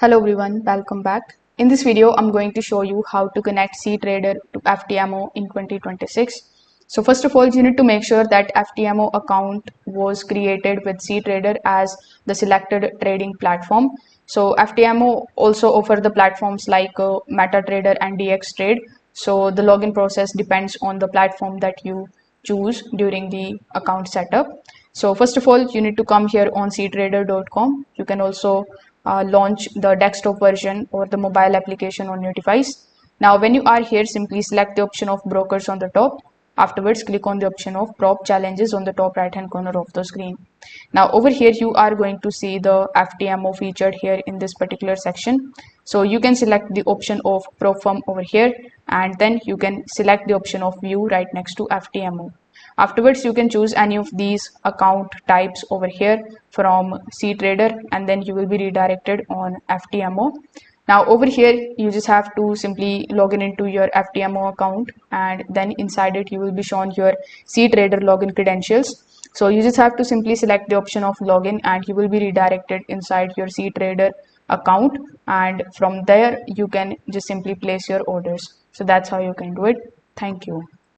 Hello everyone, welcome back. In this video, I'm going to show you how to connect Ctrader to FTMO in 2026. So first of all, you need to make sure that FTMO account was created with Ctrader as the selected trading platform. So FTMO also offer the platforms like MetaTrader and DXTrade. So the login process depends on the platform that you choose during the account setup. So first of all, you need to come here on ctrader.com. You can also launch the desktop version or the mobile application on your device. Now, when you are here, simply select the option of brokers on the top. Afterwards, click on the option of prop challenges on the top right hand corner of the screen. Now, over here, you are going to see the FTMO featured here in this particular section. So you can select the option of prop firm over here, and then you can select the option of view right next to FTMO. Afterwards, you can choose any of these account types over here from Ctrader, and then you will be redirected on FTMO. Now over here, you just have to simply log in into your FTMO account, and then inside it, you will be shown your Ctrader login credentials. So you just have to simply select the option of login, and you will be redirected inside your Ctrader account, and from there you can just simply place your orders. So that's how you can do it. Thank you.